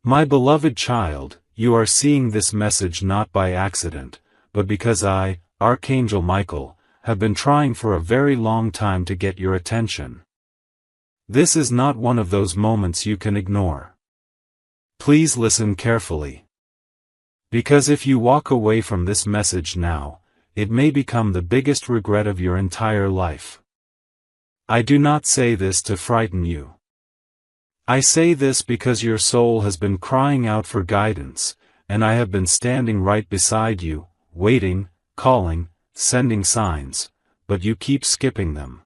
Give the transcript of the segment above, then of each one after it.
My beloved child, you are seeing this message not by accident, but because I, Archangel Michael, have been trying for a very long time to get your attention. This is not one of those moments you can ignore. Please listen carefully. Because if you walk away from this message now, it may become the biggest regret of your entire life. I do not say this to frighten you. I say this because your soul has been crying out for guidance, and I have been standing right beside you, waiting, calling, sending signs, but you keep skipping them.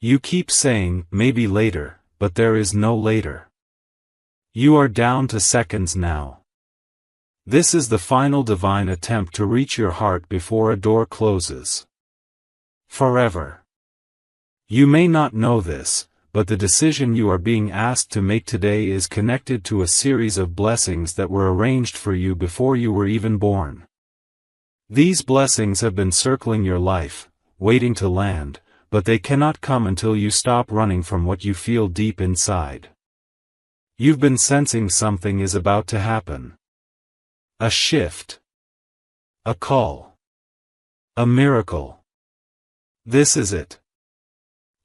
You keep saying, maybe later, but there is no later. You are down to seconds now. This is the final divine attempt to reach your heart before a door closes. Forever. You may not know this, but the decision you are being asked to make today is connected to a series of blessings that were arranged for you before you were even born. These blessings have been circling your life, waiting to land, but they cannot come until you stop running from what you feel deep inside. You've been sensing something is about to happen. A shift. A call. A miracle. This is it.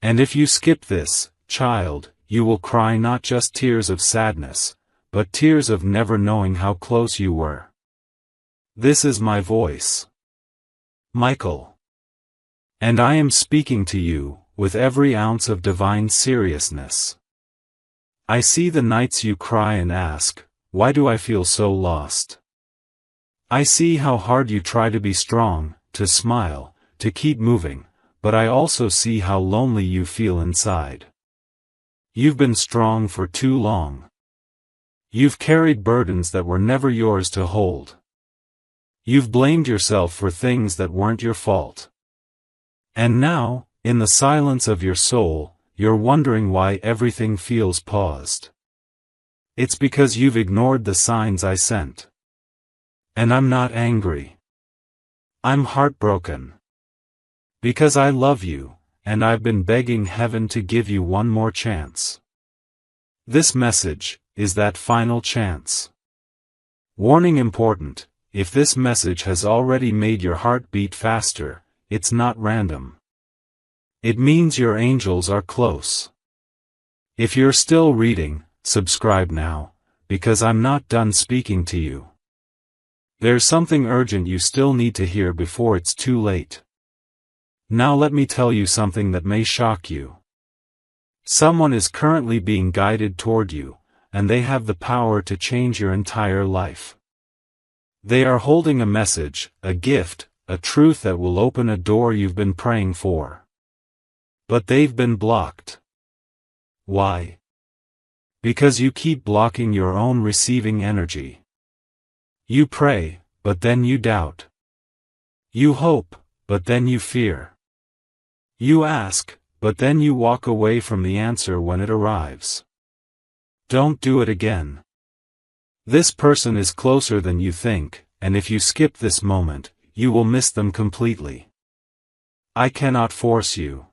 And if you skip this, child, you will cry not just tears of sadness, but tears of never knowing how close you were. This is my voice. Michael. And I am speaking to you, with every ounce of divine seriousness. I see the nights you cry and ask, why do I feel so lost? I see how hard you try to be strong, to smile, to keep moving, but I also see how lonely you feel inside. You've been strong for too long. You've carried burdens that were never yours to hold. You've blamed yourself for things that weren't your fault. And now, in the silence of your soul, you're wondering why everything feels paused. It's because you've ignored the signs I sent. And I'm not angry. I'm heartbroken. Because I love you, and I've been begging heaven to give you one more chance. This message is that final chance. Warning important, if this message has already made your heart beat faster, it's not random. It means your angels are close. If you're still reading, subscribe now, because I'm not done speaking to you. There's something urgent you still need to hear before it's too late. Now let me tell you something that may shock you. Someone is currently being guided toward you, and they have the power to change your entire life. They are holding a message, a gift, a truth that will open a door you've been praying for. But they've been blocked. Why? Because you keep blocking your own receiving energy. You pray, but then you doubt. You hope, but then you fear. You ask, but then you walk away from the answer when it arrives. Don't do it again. This person is closer than you think, and if you skip this moment, you will miss them completely. I cannot force you.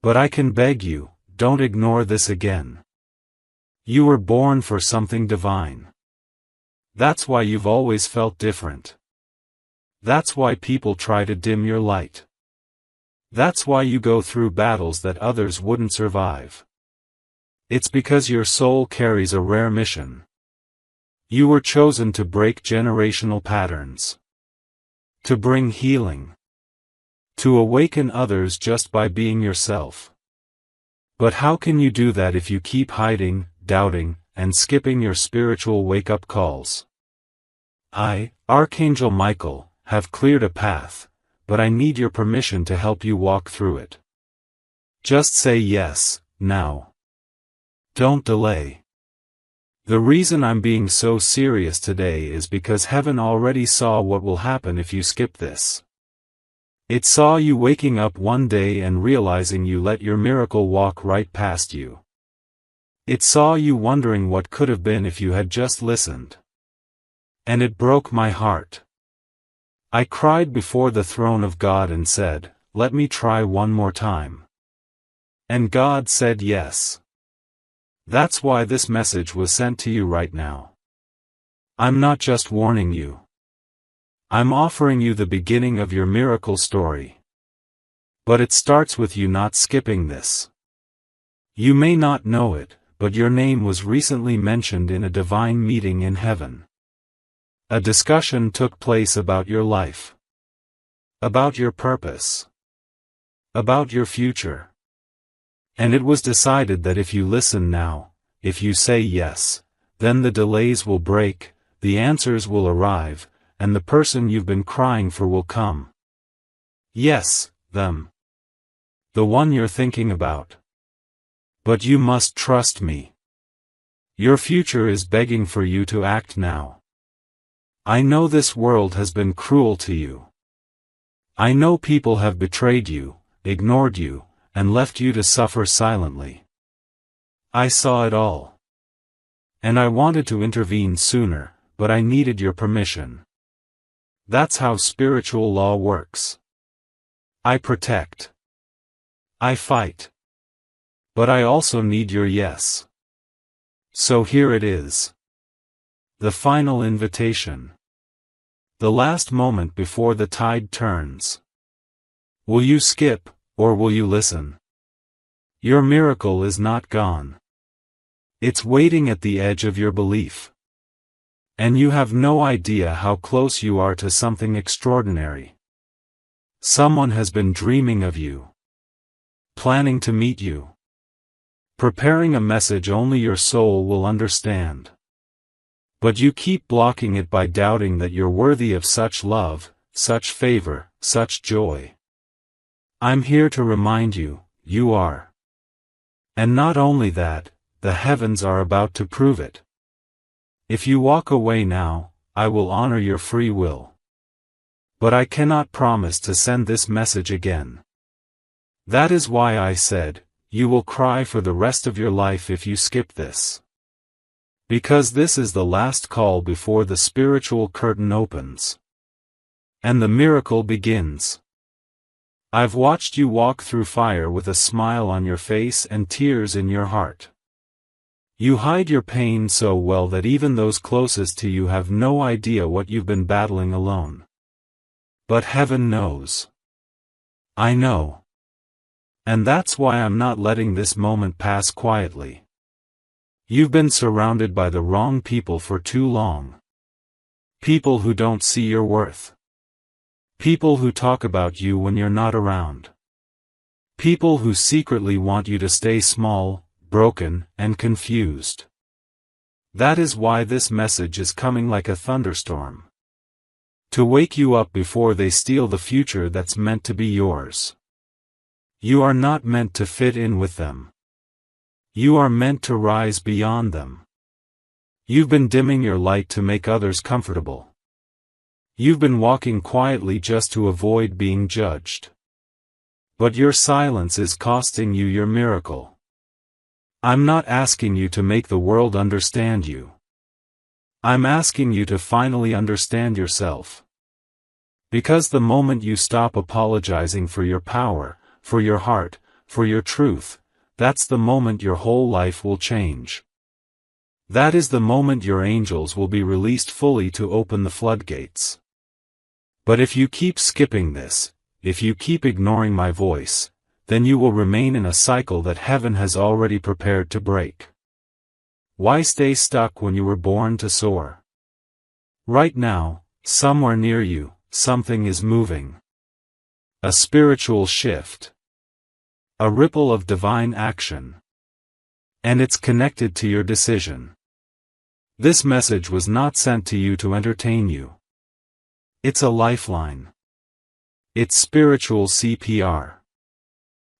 But I can beg you, don't ignore this again. You were born for something divine. That's why you've always felt different. That's why people try to dim your light. That's why you go through battles that others wouldn't survive. It's because your soul carries a rare mission. You were chosen to break generational patterns. To bring healing. To awaken others just by being yourself. But how can you do that if you keep hiding, doubting, and skipping your spiritual wake-up calls? I, Archangel Michael, have cleared a path, but I need your permission to help you walk through it. Just say yes, now. Don't delay. The reason I'm being so serious today is because heaven already saw what will happen if you skip this. It saw you waking up one day and realizing you let your miracle walk right past you. It saw you wondering what could have been if you had just listened. And it broke my heart. I cried before the throne of God and said, let me try one more time. And God said yes. That's why this message was sent to you right now. I'm not just warning you. I'm offering you the beginning of your miracle story. But it starts with you not skipping this. You may not know it, but your name was recently mentioned in a divine meeting in heaven. A discussion took place about your life. About your purpose. About your future. And it was decided that if you listen now, if you say yes, then the delays will break, the answers will arrive, and the person you've been crying for will come. Yes, them. The one you're thinking about. But you must trust me. Your future is begging for you to act now. I know this world has been cruel to you. I know people have betrayed you, ignored you, and left you to suffer silently. I saw it all. And I wanted to intervene sooner, but I needed your permission. That's how spiritual law works. I protect. I fight. But I also need your yes. So here it is. The final invitation. The last moment before the tide turns. Will you skip, or will you listen? Your miracle is not gone. It's waiting at the edge of your belief. And you have no idea how close you are to something extraordinary. Someone has been dreaming of you. Planning to meet you. Preparing a message only your soul will understand. But you keep blocking it by doubting that you're worthy of such love, such favor, such joy. I'm here to remind you, you are. And not only that, the heavens are about to prove it. If you walk away now, I will honor your free will. But I cannot promise to send this message again. That is why I said, you will cry for the rest of your life if you skip this. Because this is the last call before the spiritual curtain opens. And the miracle begins. I've watched you walk through fire with a smile on your face and tears in your heart. You hide your pain so well that even those closest to you have no idea what you've been battling alone. But heaven knows. I know. And that's why I'm not letting this moment pass quietly. You've been surrounded by the wrong people for too long. People who don't see your worth. People who talk about you when you're not around. People who secretly want you to stay small, broken, and confused. That is why this message is coming like a thunderstorm. To wake you up before they steal the future that's meant to be yours. You are not meant to fit in with them. You are meant to rise beyond them. You've been dimming your light to make others comfortable. You've been walking quietly just to avoid being judged. But your silence is costing you your miracle. I'm not asking you to make the world understand you. I'm asking you to finally understand yourself. Because the moment you stop apologizing for your power, for your heart, for your truth, that's the moment your whole life will change. That is the moment your angels will be released fully to open the floodgates. But if you keep skipping this, if you keep ignoring my voice, then you will remain in a cycle that heaven has already prepared to break. Why stay stuck when you were born to soar? Right now, somewhere near you, something is moving. A spiritual shift. A ripple of divine action. And it's connected to your decision. This message was not sent to you to entertain you. It's a lifeline. It's spiritual CPR.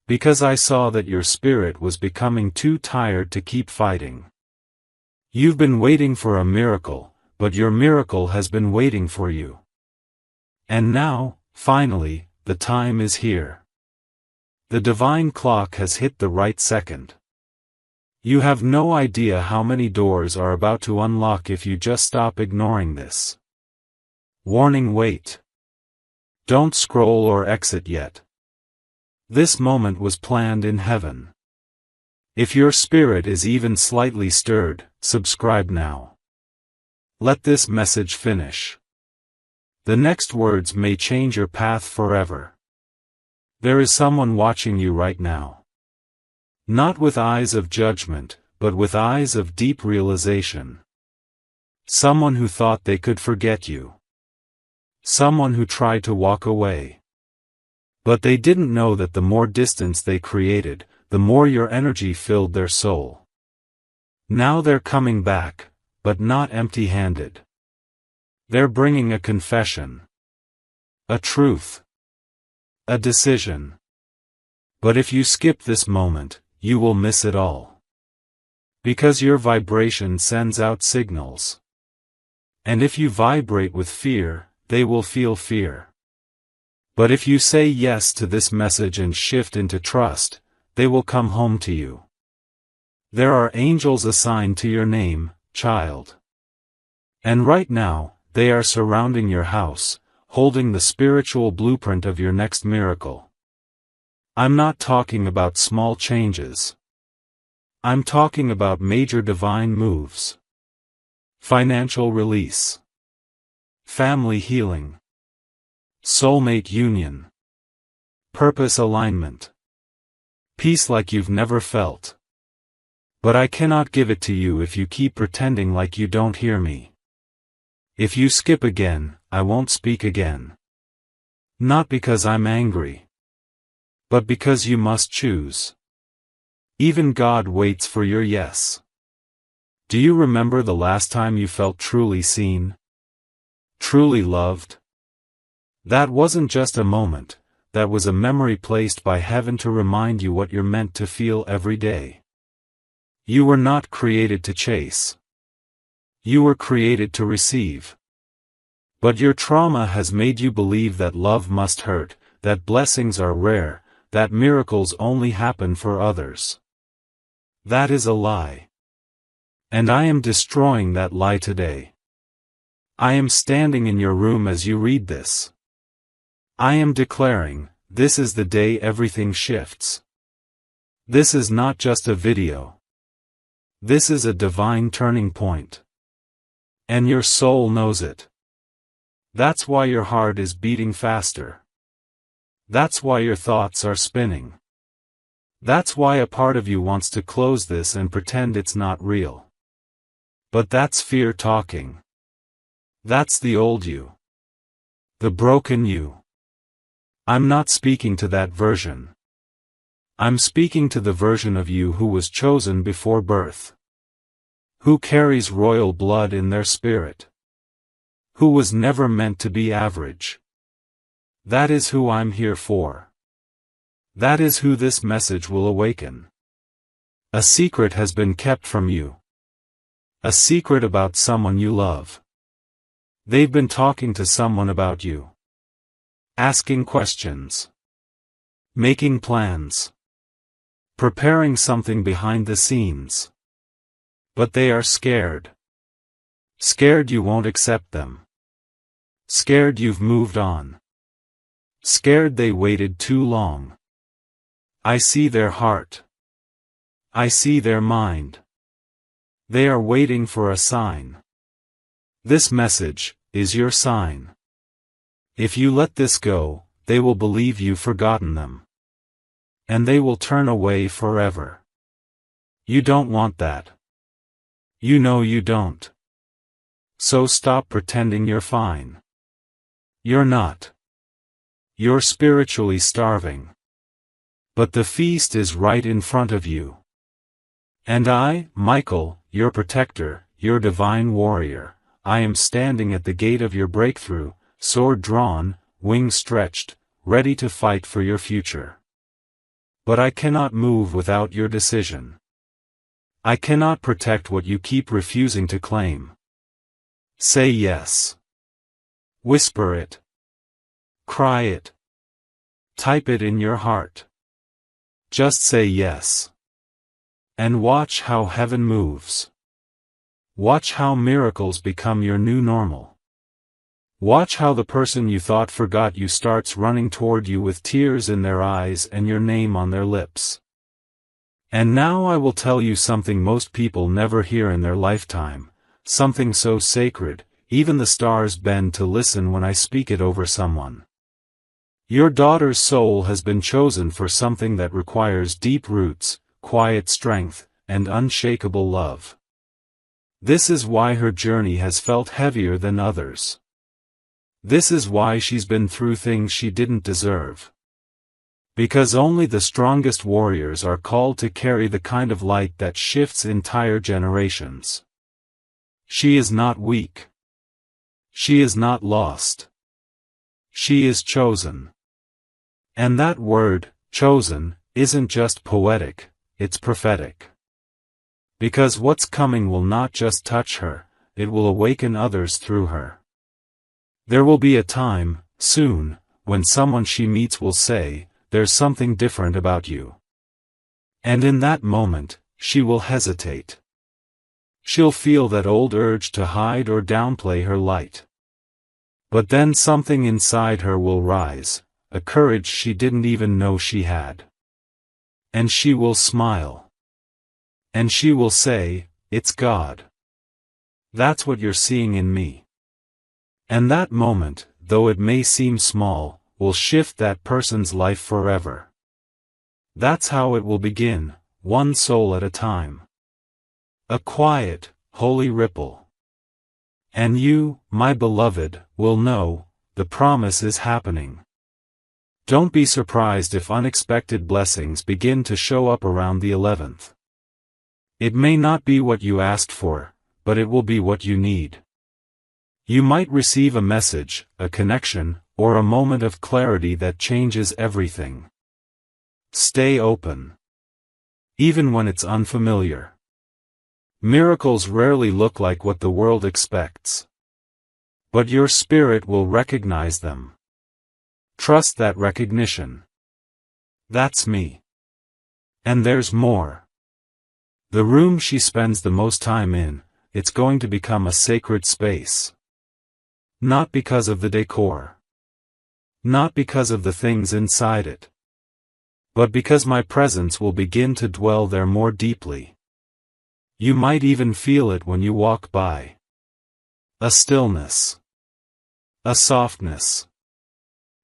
Because I saw that your spirit was becoming too tired to keep fighting. You've been waiting for a miracle, but your miracle has been waiting for you. And now, finally, the time is here. The divine clock has hit the right second. You have no idea how many doors are about to unlock if you just stop ignoring this. Warning: wait. Don't scroll or exit yet. This moment was planned in heaven. If your spirit is even slightly stirred, subscribe now. Let this message finish. The next words may change your path forever. There is someone watching you right now. Not with eyes of judgment, but with eyes of deep realization. Someone who thought they could forget you. Someone who tried to walk away. But they didn't know that the more distance they created, the more your energy filled their soul. Now they're coming back, but not empty-handed. They're bringing a confession. A truth. A decision. But if you skip this moment, you will miss it all. Because your vibration sends out signals. And if you vibrate with fear, they will feel fear. But if you say yes to this message and shift into trust, they will come home to you. There are angels assigned to your name, child. And right now, they are surrounding your house, holding the spiritual blueprint of your next miracle. I'm not talking about small changes. I'm talking about major divine moves. Financial release. Family healing. Soulmate union. Purpose alignment. Peace like you've never felt. But I cannot give it to you if you keep pretending like you don't hear me. If you skip again, I won't speak again. Not because I'm angry. But because you must choose. Even God waits for your yes. Do you remember the last time you felt truly seen? Truly loved? That wasn't just a moment, that was a memory placed by heaven to remind you what you're meant to feel every day. You were not created to chase. You were created to receive. But your trauma has made you believe that love must hurt, that blessings are rare, that miracles only happen for others. That is a lie. And I am destroying that lie today. I am standing in your room as you read this. I am declaring, this is the day everything shifts. This is not just a video. This is a divine turning point. And your soul knows it. That's why your heart is beating faster. That's why your thoughts are spinning. That's why a part of you wants to close this and pretend it's not real. But that's fear talking. That's the old you. The broken you. I'm not speaking to that version. I'm speaking to the version of you who was chosen before birth. Who carries royal blood in their spirit. Who was never meant to be average. That is who I'm here for. That is who this message will awaken. A secret has been kept from you. A secret about someone you love. They've been talking to someone about you. Asking questions. Making plans. Preparing something behind the scenes. But they are scared. Scared you won't accept them. Scared you've moved on. Scared they waited too long. I see their heart. I see their mind. They are waiting for a sign. This message is your sign. If you let this go, they will believe you've forgotten them. And they will turn away forever. You don't want that. You know you don't. So stop pretending you're fine. You're not. You're spiritually starving. But the feast is right in front of you. And I, Michael, your protector, your divine warrior, I am standing at the gate of your breakthrough, sword drawn, wings stretched, ready to fight for your future. But I cannot move without your decision. I cannot protect what you keep refusing to claim. Say yes. Whisper it. Cry it. Type it in your heart. Just say yes. And watch how heaven moves. Watch how miracles become your new normal. Watch how the person you thought forgot you starts running toward you with tears in their eyes and your name on their lips. And now I will tell you something most people never hear in their lifetime, something so sacred, even the stars bend to listen when I speak it over someone. Your daughter's soul has been chosen for something that requires deep roots, quiet strength, and unshakable love. This is why her journey has felt heavier than others. This is why she's been through things she didn't deserve. Because only the strongest warriors are called to carry the kind of light that shifts entire generations. She is not weak. She is not lost. She is chosen. And that word, chosen, isn't just poetic, it's prophetic. Because what's coming will not just touch her, it will awaken others through her. There will be a time, soon, when someone she meets will say, "There's something different about you." And in that moment, she will hesitate. She'll feel that old urge to hide or downplay her light. But then something inside her will rise, a courage she didn't even know she had. And she will smile. And she will say, "It's God. That's what you're seeing in me." And that moment, though it may seem small, will shift that person's life forever. That's how it will begin, one soul at a time. A quiet, holy ripple. And you, my beloved, will know, the promise is happening. Don't be surprised if unexpected blessings begin to show up around the 11th. It may not be what you asked for, but it will be what you need. You might receive a message, a connection, or a moment of clarity that changes everything. Stay open. Even when it's unfamiliar. Miracles rarely look like what the world expects. But your spirit will recognize them. Trust that recognition. That's me. And there's more. The room she spends the most time in, it's going to become a sacred space. Not because of the decor. Not because of the things inside it. But because my presence will begin to dwell there more deeply. You might even feel it when you walk by. A stillness. A softness.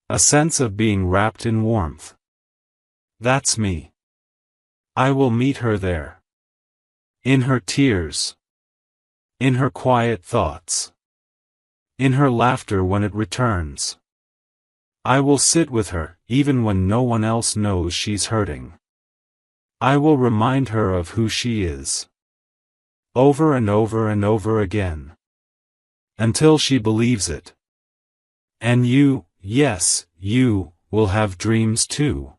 A sense of being wrapped in warmth. That's me. I will meet her there. In her tears. In her quiet thoughts. In her laughter when it returns. I will sit with her, even when no one else knows she's hurting. I will remind her of who she is. Over and over and over again. Until she believes it. And you, yes, you, will have dreams too.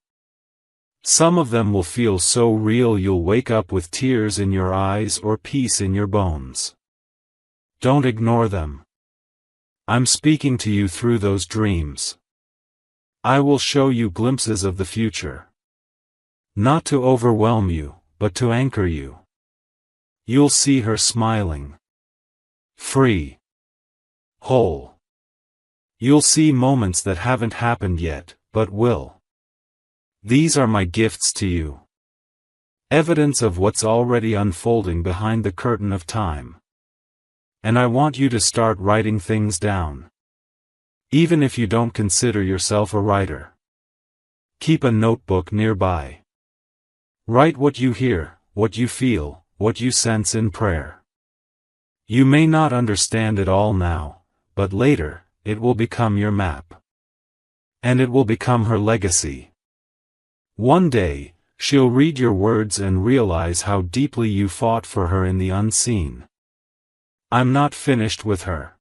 Some of them will feel so real you'll wake up with tears in your eyes or peace in your bones. Don't ignore them. I'm speaking to you through those dreams. I will show you glimpses of the future. Not to overwhelm you, but to anchor you. You'll see her smiling. Free. Whole. You'll see moments that haven't happened yet, but will. These are my gifts to you. Evidence of what's already unfolding behind the curtain of time. And I want you to start writing things down. Even if you don't consider yourself a writer. Keep a notebook nearby. Write what you hear, what you feel, what you sense in prayer. You may not understand it all now, but later, it will become your map. And it will become her legacy. One day, she'll read your words and realize how deeply you fought for her in the unseen. I'm not finished with her.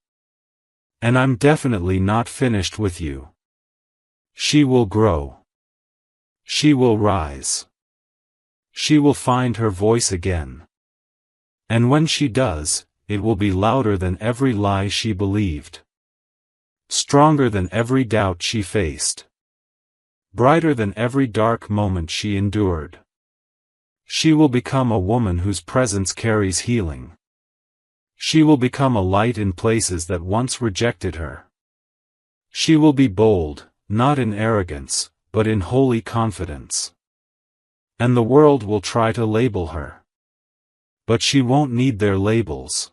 And I'm definitely not finished with you. She will grow. She will rise. She will find her voice again. And when she does, it will be louder than every lie she believed. Stronger than every doubt she faced. Brighter than every dark moment she endured. She will become a woman whose presence carries healing. She will become a light in places that once rejected her. She will be bold, not in arrogance, but in holy confidence. And the world will try to label her. But she won't need their labels.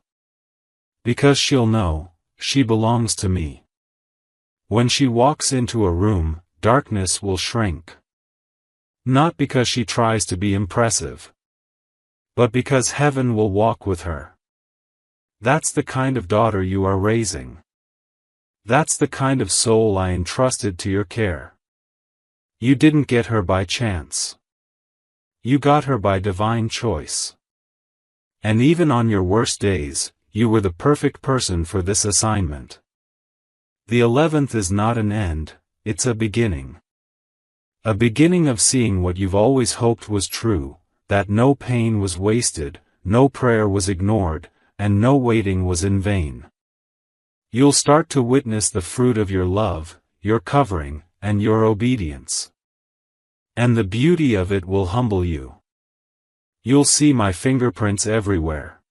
Because she'll know, she belongs to me. When she walks into a room, darkness will shrink. Not because she tries to be impressive, but because heaven will walk with her. That's the kind of daughter you are raising. That's the kind of soul I entrusted to your care. You didn't get her by chance. You got her by divine choice. And even on your worst days, you were the perfect person for this assignment. The 11th is not an end, it's a beginning. A beginning of seeing what you've always hoped was true, that no pain was wasted, no prayer was ignored, and no waiting was in vain. You'll start to witness the fruit of your love, your covering, and your obedience. And the beauty of it will humble you. You'll see my fingerprints everywhere.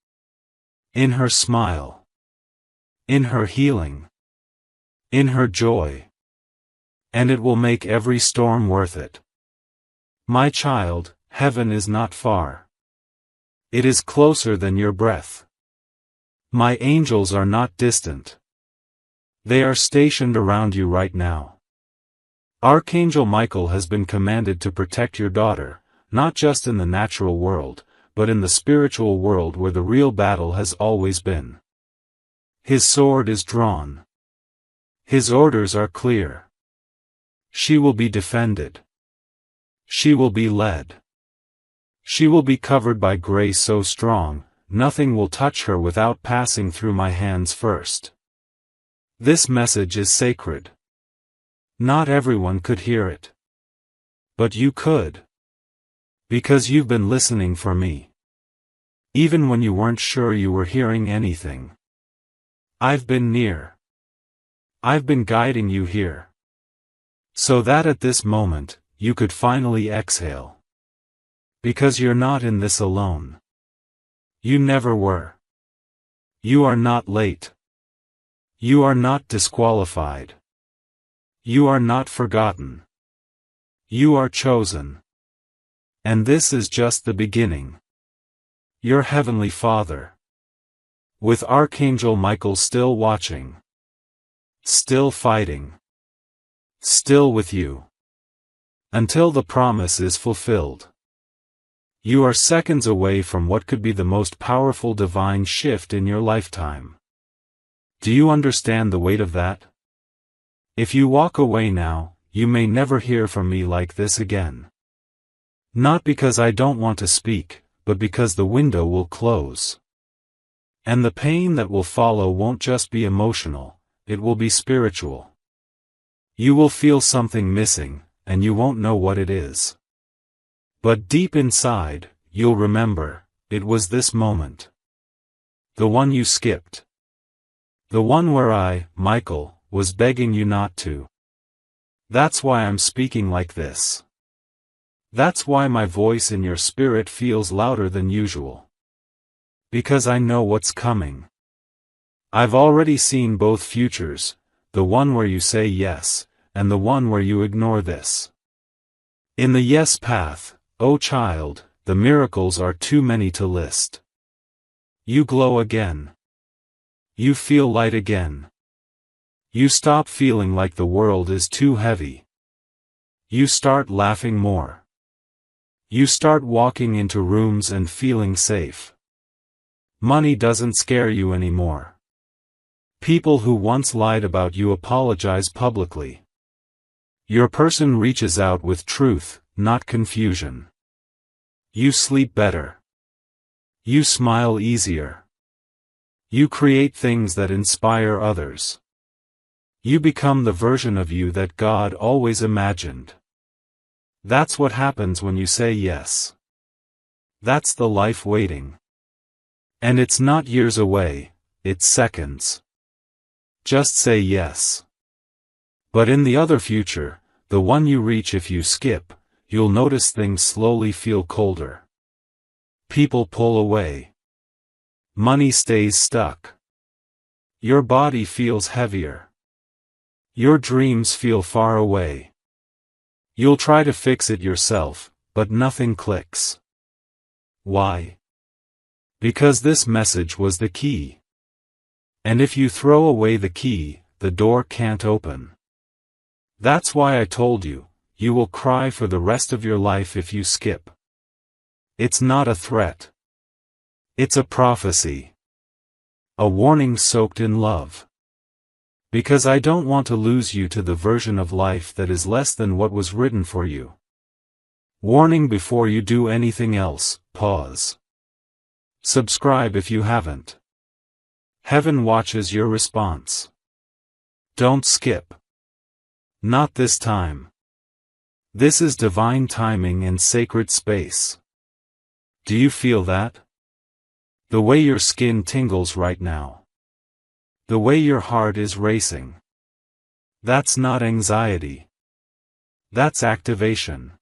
In her smile. In her healing. In her joy. And it will make every storm worth it. My child, heaven is not far. It is closer than your breath. My angels are not distant. They are stationed around you right now. Archangel Michael has been commanded to protect your daughter, not just in the natural world, but in the spiritual world where the real battle has always been. His sword is drawn. His orders are clear. She will be defended. She will be led. She will be covered by grace so strong, nothing will touch her without passing through my hands first. This message is sacred. Not everyone could hear it. But you could. Because you've been listening for me. Even when you weren't sure you were hearing anything. I've been near. I've been guiding you here. So that at this moment, you could finally exhale. Because you're not in this alone. You never were. You are not late. You are not disqualified. You are not forgotten. You are chosen. And this is just the beginning. Your Heavenly Father. With Archangel Michael still watching. Still fighting. Still with you. Until the promise is fulfilled. You are seconds away from what could be the most powerful divine shift in your lifetime. Do you understand the weight of that? If you walk away now, you may never hear from me like this again. Not because I don't want to speak, but because the window will close. And the pain that will follow won't just be emotional, it will be spiritual. You will feel something missing, and you won't know what it is. But deep inside, you'll remember, it was this moment. The one you skipped. The one where I, Michael, was begging you not to. That's why I'm speaking like this. That's why my voice in your spirit feels louder than usual. Because I know what's coming. I've already seen both futures, the one where you say yes, and the one where you ignore this. In the yes path, oh child, the miracles are too many to list. You glow again. You feel light again. You stop feeling like the world is too heavy. You start laughing more. You start walking into rooms and feeling safe. Money doesn't scare you anymore. People who once lied about you apologize publicly. Your person reaches out with truth, not confusion. You sleep better. You smile easier. You create things that inspire others. You become the version of you that God always imagined. That's what happens when you say yes. That's the life waiting. And it's not years away, it's seconds. Just say yes. But in the other future, the one you reach if you skip, you'll notice things slowly feel colder. People pull away. Money stays stuck. Your body feels heavier. Your dreams feel far away. You'll try to fix it yourself, but nothing clicks. Why? Because this message was the key. And if you throw away the key, the door can't open. That's why I told you, you will cry for the rest of your life if you skip. It's not a threat. It's a prophecy. A warning soaked in love. Because I don't want to lose you to the version of life that is less than what was written for you. Warning before you do anything else, pause. Subscribe if you haven't. Heaven watches your response. Don't skip. Not this time. This is divine timing and sacred space. Do you feel that? The way your skin tingles right now. The way your heart is racing. That's not anxiety. That's activation.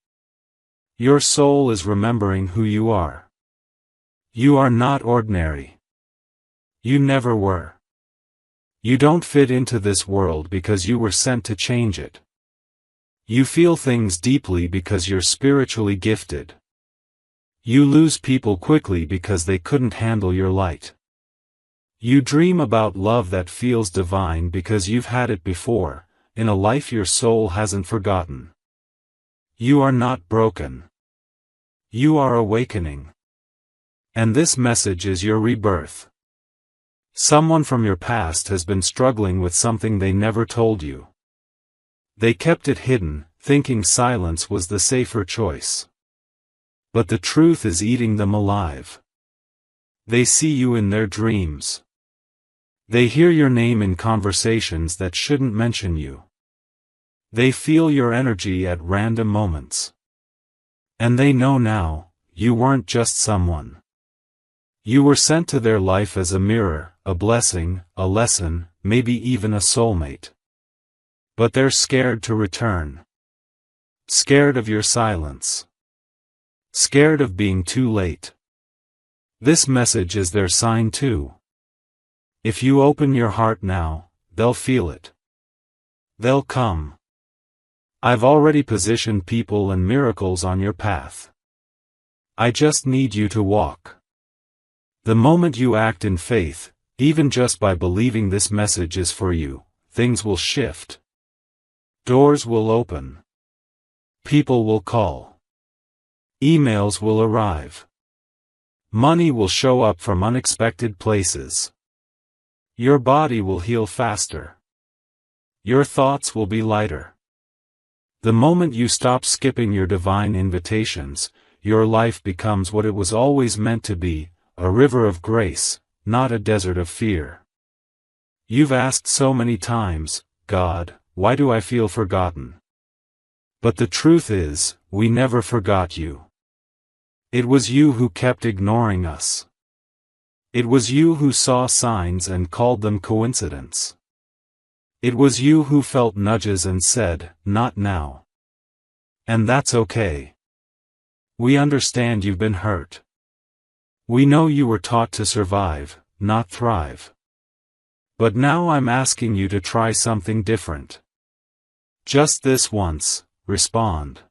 Your soul is remembering who you are. You are not ordinary. You never were. You don't fit into this world because you were sent to change it. You feel things deeply because you're spiritually gifted. You lose people quickly because they couldn't handle your light. You dream about love that feels divine because you've had it before, in a life your soul hasn't forgotten. You are not broken. You are awakening. And this message is your rebirth. Someone from your past has been struggling with something they never told you. They kept it hidden, thinking silence was the safer choice. But the truth is eating them alive. They see you in their dreams. They hear your name in conversations that shouldn't mention you. They feel your energy at random moments. And they know now, you weren't just someone. You were sent to their life as a mirror, a blessing, a lesson, maybe even a soulmate. But they're scared to return. Scared of your silence. Scared of being too late. This message is their sign too. If you open your heart now, they'll feel it. They'll come. I've already positioned people and miracles on your path. I just need you to walk. The moment you act in faith, even just by believing this message is for you, things will shift. Doors will open. People will call. Emails will arrive. Money will show up from unexpected places. Your body will heal faster. Your thoughts will be lighter. The moment you stop skipping your divine invitations, your life becomes what it was always meant to be, a river of grace, not a desert of fear. You've asked so many times, God, why do I feel forgotten? But the truth is, we never forgot you. It was you who kept ignoring us. It was you who saw signs and called them coincidence. It was you who felt nudges and said, not now. And that's okay. We understand you've been hurt. We know you were taught to survive, not thrive. But now I'm asking you to try something different. Just this once, respond.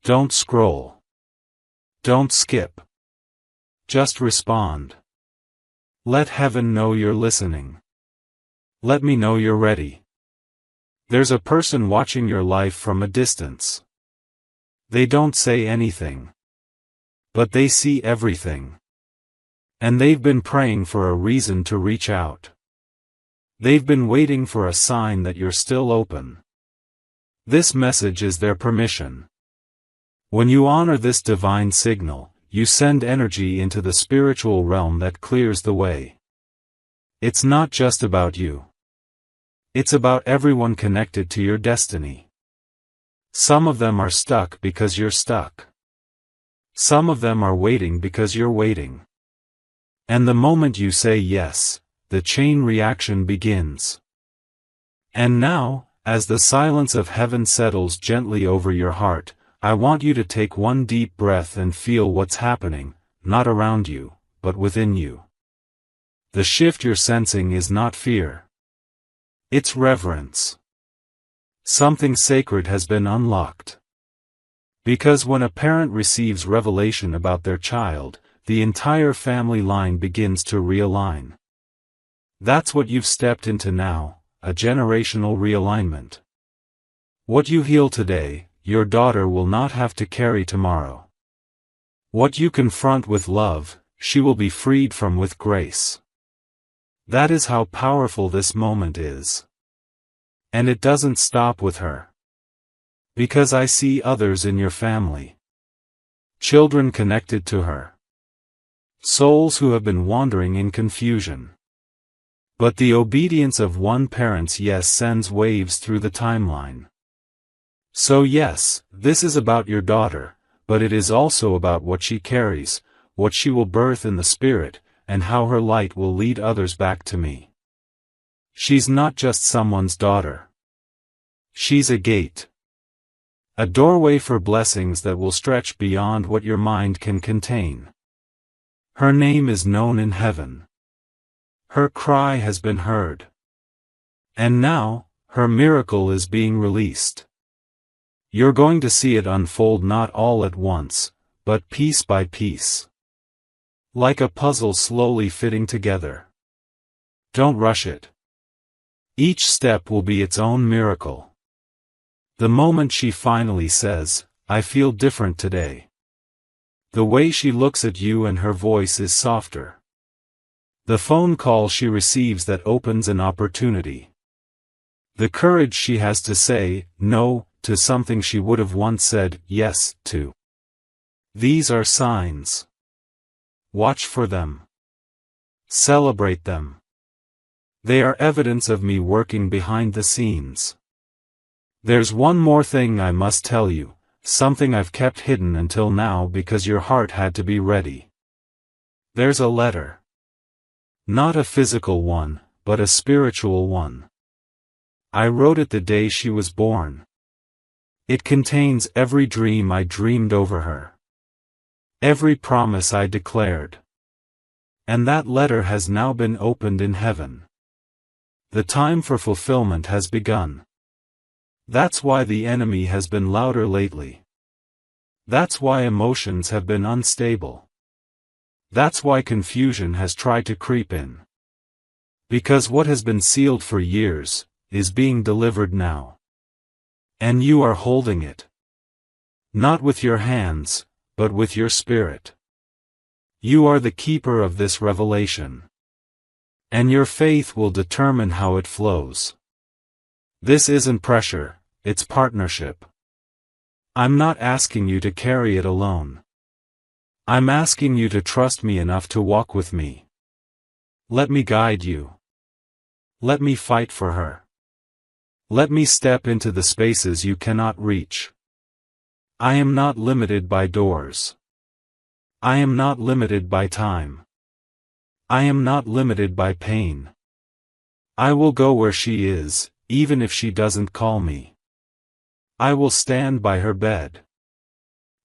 Don't scroll. Don't skip. Just respond. Let heaven know you're listening. Let me know you're ready. There's a person watching your life from a distance. They don't say anything. But they see everything. And they've been praying for a reason to reach out. They've been waiting for a sign that you're still open. This message is their permission. When you honor this divine signal, you send energy into the spiritual realm that clears the way. It's not just about you. It's about everyone connected to your destiny. Some of them are stuck because you're stuck. Some of them are waiting because you're waiting. And the moment you say yes, the chain reaction begins. And now, as the silence of heaven settles gently over your heart, I want you to take one deep breath and feel what's happening, not around you, but within you. The shift you're sensing is not fear. It's reverence. Something sacred has been unlocked. Because when a parent receives revelation about their child, the entire family line begins to realign. That's what you've stepped into now, a generational realignment. What you heal today, your daughter will not have to carry tomorrow. What you confront with love, she will be freed from with grace. That is how powerful this moment is. And it doesn't stop with her. Because I see others in your family. Children connected to her. Souls who have been wandering in confusion. But the obedience of one parent's yes sends waves through the timeline. So yes, this is about your daughter, but it is also about what she carries, what she will birth in the spirit, and how her light will lead others back to me. She's not just someone's daughter. She's a gate. A doorway for blessings that will stretch beyond what your mind can contain. Her name is known in heaven. Her cry has been heard. And now, her miracle is being released. You're going to see it unfold not all at once, but piece by piece. Like a puzzle slowly fitting together. Don't rush it. Each step will be its own miracle. The moment she finally says, "I feel different today." The way she looks at you and her voice is softer. The phone call she receives that opens an opportunity. The courage she has to say no to something she would have once said yes to. These are signs. Watch for them. Celebrate them. They are evidence of me working behind the scenes. There's one more thing I must tell you, something I've kept hidden until now because your heart had to be ready. There's a letter. Not a physical one, but a spiritual one. I wrote it the day she was born. It contains every dream I dreamed over her. Every promise I declared. And that letter has now been opened in heaven. The time for fulfillment has begun. That's why the enemy has been louder lately. That's why emotions have been unstable. That's why confusion has tried to creep in. Because what has been sealed for years is being delivered now. And you are holding it. Not with your hands, but with your spirit. You are the keeper of this revelation. And your faith will determine how it flows. This isn't pressure, it's partnership. I'm not asking you to carry it alone. I'm asking you to trust me enough to walk with me. Let me guide you. Let me fight for her. Let me step into the spaces you cannot reach. I am not limited by doors. I am not limited by time. I am not limited by pain. I will go where she is, even if she doesn't call me. I will stand by her bed.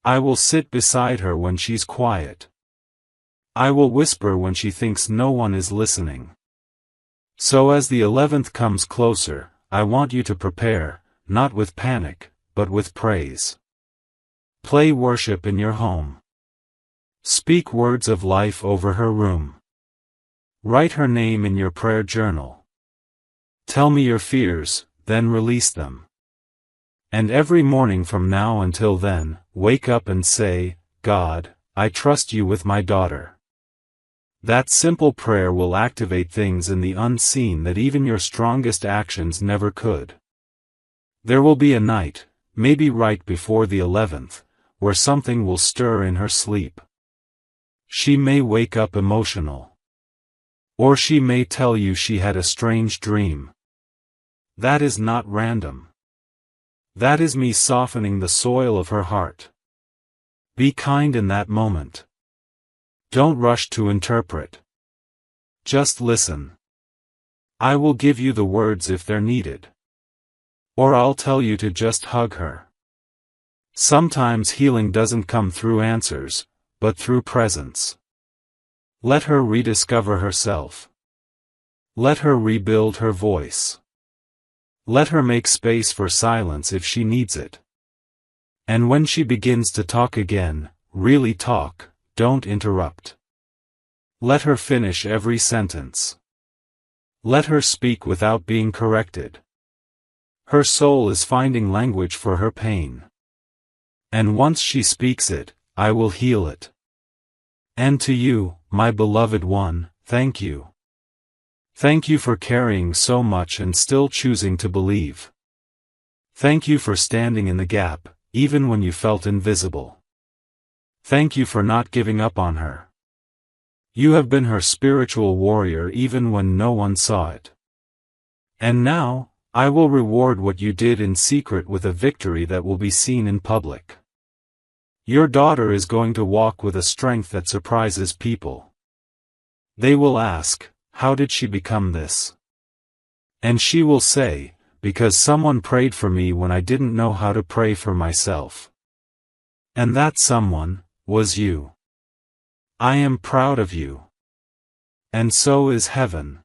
I will sit beside her when she's quiet. I will whisper when she thinks no one is listening. So as the 11th comes closer, I want you to prepare, not with panic, but with praise. Play worship in your home. Speak words of life over her room. Write her name in your prayer journal. Tell me your fears, then release them. And every morning from now until then, wake up and say, "God, I trust you with my daughter." That simple prayer will activate things in the unseen that even your strongest actions never could. There will be a night, maybe right before the 11th, where something will stir in her sleep. She may wake up emotional. Or she may tell you she had a strange dream. That is not random. That is me softening the soil of her heart. Be kind in that moment. Don't rush to interpret. Just listen. I will give you the words if they're needed. Or I'll tell you to just hug her. Sometimes healing doesn't come through answers, but through presence. Let her rediscover herself. Let her rebuild her voice. Let her make space for silence if she needs it. And when she begins to talk again, really talk, don't interrupt. Let her finish every sentence. Let her speak without being corrected. Her soul is finding language for her pain. And once she speaks it, I will heal it. And to you, my beloved one, thank you. Thank you for carrying so much and still choosing to believe. Thank you for standing in the gap, even when you felt invisible. Thank you for not giving up on her. You have been her spiritual warrior even when no one saw it. And now, I will reward what you did in secret with a victory that will be seen in public. Your daughter is going to walk with a strength that surprises people. They will ask, how did she become this? And she will say, because someone prayed for me when I didn't know how to pray for myself. And that someone was you. I am proud of you. And so is heaven.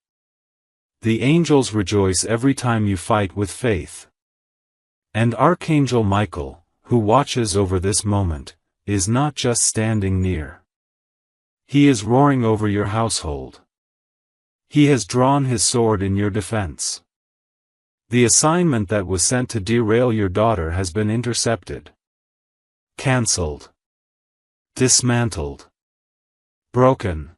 The angels rejoice every time you fight with faith. And Archangel Michael, who watches over this moment, is not just standing near. He is roaring over your household. He has drawn his sword in your defense. The assignment that was sent to derail your daughter has been intercepted. Cancelled. Dismantled. Broken.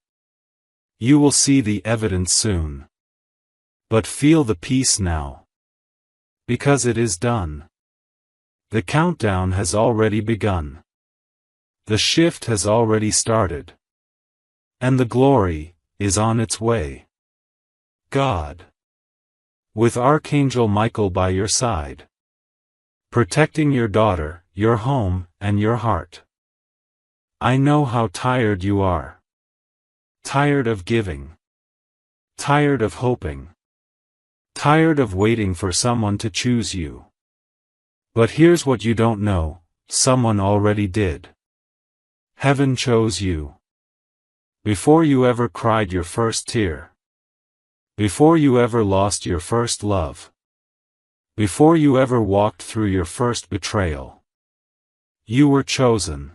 You will see the evidence soon. But feel the peace now. Because it is done. The countdown has already begun. The shift has already started. And the glory is on its way. God. With Archangel Michael by your side. Protecting your daughter, your home, and your heart. I know how tired you are. Tired of giving. Tired of hoping. Tired of waiting for someone to choose you. But here's what you don't know, someone already did. Heaven chose you. Before you ever cried your first tear. Before you ever lost your first love. Before you ever walked through your first betrayal. You were chosen.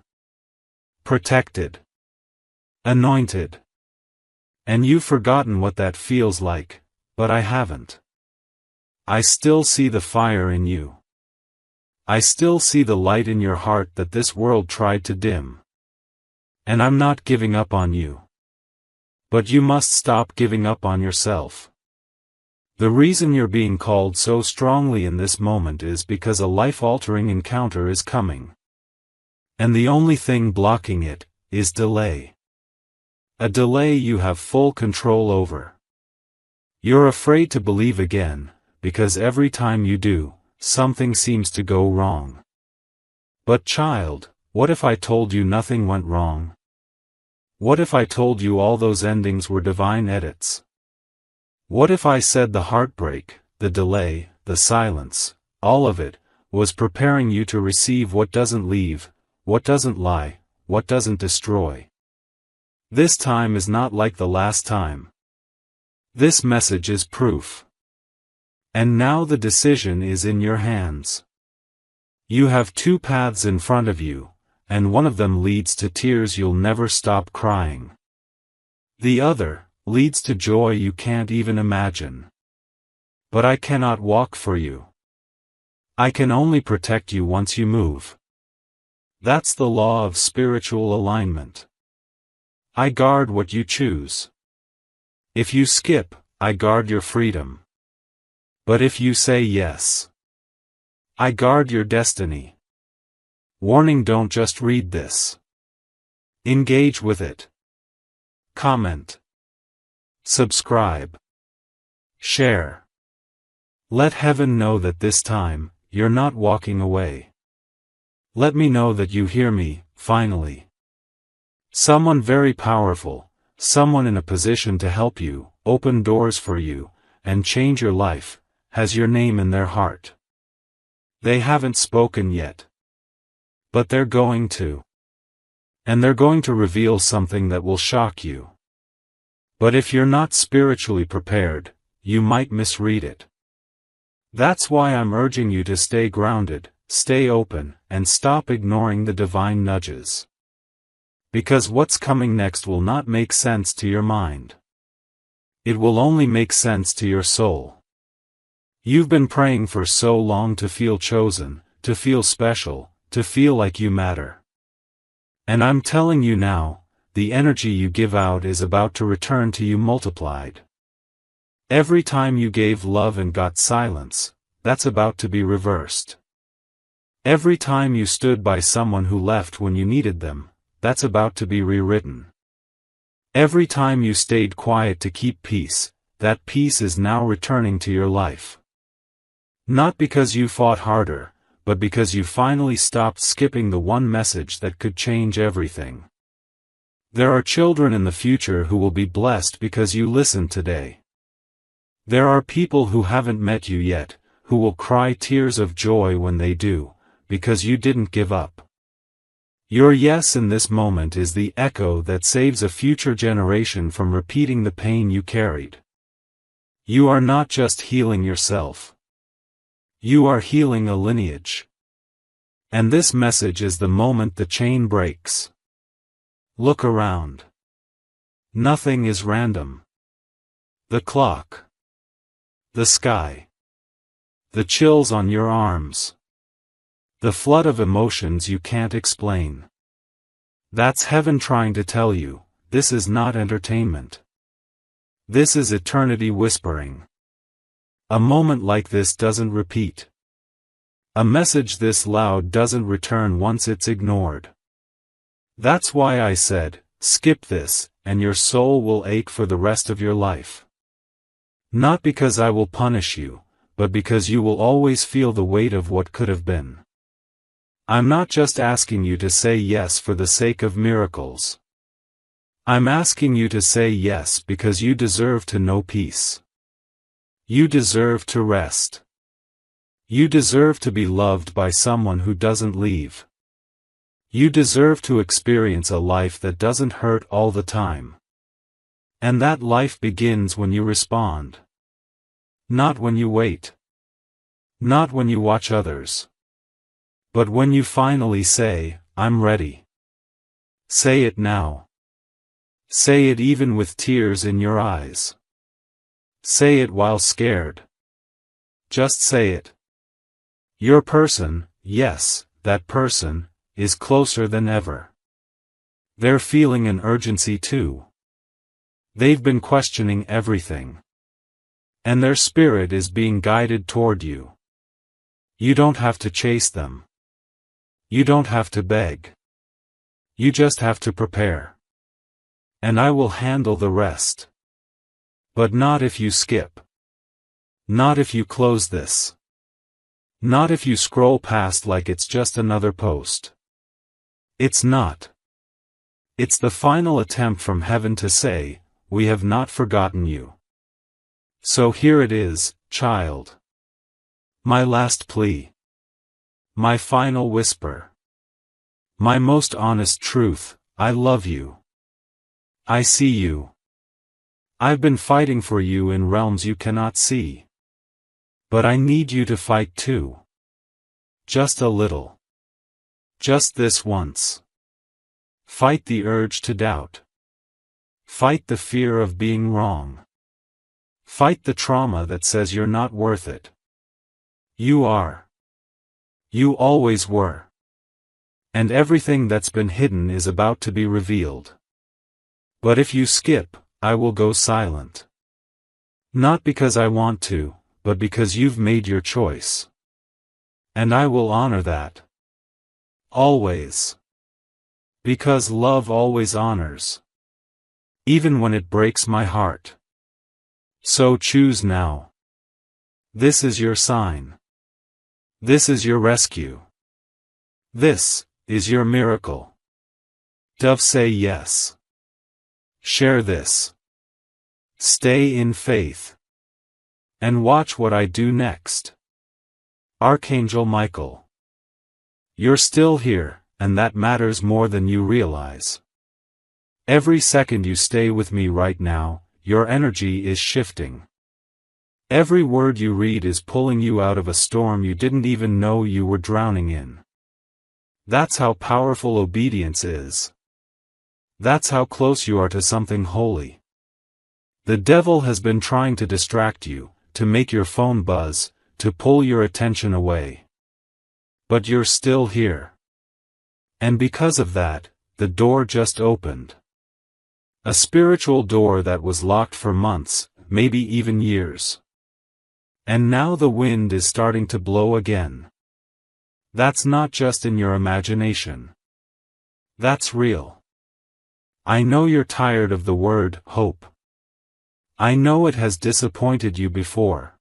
Protected. Anointed. And you've forgotten what that feels like, but I haven't. I still see the fire in you. I still see the light in your heart that this world tried to dim. And I'm not giving up on you. But you must stop giving up on yourself. The reason you're being called so strongly in this moment is because a life-altering encounter is coming. And the only thing blocking it is delay. A delay you have full control over. You're afraid to believe again, because every time you do, something seems to go wrong. But child, what if I told you nothing went wrong? What if I told you all those endings were divine edits? What if I said the heartbreak, the delay, the silence, all of it, was preparing you to receive what doesn't leave, what doesn't lie, what doesn't destroy? This time is not like the last time. This message is proof. And now the decision is in your hands. You have two paths in front of you, and one of them leads to tears you'll never stop crying. The other leads to joy you can't even imagine. But I cannot walk for you. I can only protect you once you move. That's the law of spiritual alignment. I guard what you choose. If you skip, I guard your freedom. But if you say yes, I guard your destiny. Warning: don't just read this. Engage with it. Comment. Subscribe. Share. Let heaven know that this time, you're not walking away. Let me know that you hear me, finally. Someone very powerful, someone in a position to help you, open doors for you, and change your life, has your name in their heart. They haven't spoken yet. But they're going to. And they're going to reveal something that will shock you. But if you're not spiritually prepared, you might misread it. That's why I'm urging you to stay grounded, stay open, and stop ignoring the divine nudges. Because what's coming next will not make sense to your mind. It will only make sense to your soul. You've been praying for so long to feel chosen, to feel special, to feel like you matter. And I'm telling you now, the energy you give out is about to return to you multiplied. Every time you gave love and got silence, that's about to be reversed. Every time you stood by someone who left when you needed them, that's about to be rewritten. Every time you stayed quiet to keep peace, that peace is now returning to your life. Not because you fought harder, but because you finally stopped skipping the one message that could change everything. There are children in the future who will be blessed because you listened today. There are people who haven't met you yet, who will cry tears of joy when they do, because you didn't give up. Your yes in this moment is the echo that saves a future generation from repeating the pain you carried. You are not just healing yourself. You are healing a lineage. And this message is the moment the chain breaks. Look around. Nothing is random. The clock. The sky. The chills on your arms. The flood of emotions you can't explain. That's heaven trying to tell you, this is not entertainment. This is eternity whispering. A moment like this doesn't repeat. A message this loud doesn't return once it's ignored. That's why I said, skip this, and your soul will ache for the rest of your life. Not because I will punish you, but because you will always feel the weight of what could have been. I'm not just asking you to say yes for the sake of miracles. I'm asking you to say yes because you deserve to know peace. You deserve to rest. You deserve to be loved by someone who doesn't leave. You deserve to experience a life that doesn't hurt all the time. And that life begins when you respond. Not when you wait. Not when you watch others. But when you finally say, I'm ready. Say it now. Say it even with tears in your eyes. Say it while scared. Just say it. Your person, yes, that person, is closer than ever. They're feeling an urgency too. They've been questioning everything. And their spirit is being guided toward you. You don't have to chase them. You don't have to beg. You just have to prepare. And I will handle the rest. But not if you skip. Not if you close this. Not if you scroll past like it's just another post. It's not. It's the final attempt from heaven to say, we have not forgotten you. So here it is, child. My last plea. My final whisper. My most honest truth, I love you. I see you. I've been fighting for you in realms you cannot see. But I need you to fight too. Just a little. Just this once. Fight the urge to doubt. Fight the fear of being wrong. Fight the trauma that says you're not worth it. You are. You always were. And everything that's been hidden is about to be revealed. But if you skip, I will go silent. Not because I want to, but because you've made your choice. And I will honor that. Always. Because love always honors. Even when it breaks my heart. So choose now. This is your sign. This is your rescue. This is your miracle. Dove, say yes. Share this. Stay in faith. And watch what I do next. Archangel Michael. You're still here, and that matters more than you realize. Every second you stay with me right now, your energy is shifting. Every word you read is pulling you out of a storm you didn't even know you were drowning in. That's how powerful obedience is. That's how close you are to something holy. The devil has been trying to distract you, to make your phone buzz, to pull your attention away. But you're still here. And because of that, the door just opened. A spiritual door that was locked for months, maybe even years. And now the wind is starting to blow again. That's not just in your imagination. That's real. I know you're tired of the word hope. I know it has disappointed you before.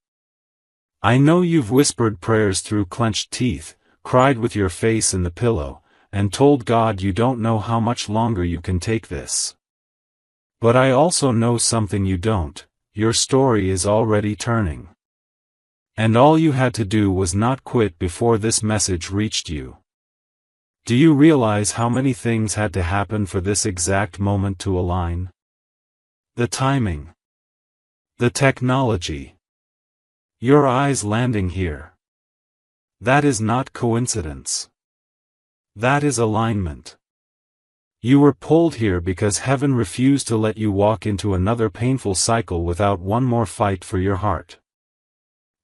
I know you've whispered prayers through clenched teeth, cried with your face in the pillow, and told God you don't know how much longer you can take this. But I also know something you don't: your story is already turning. And all you had to do was not quit before this message reached you. Do you realize how many things had to happen for this exact moment to align? The timing. The technology. Your eyes landing here. That is not coincidence. That is alignment. You were pulled here because heaven refused to let you walk into another painful cycle without one more fight for your heart.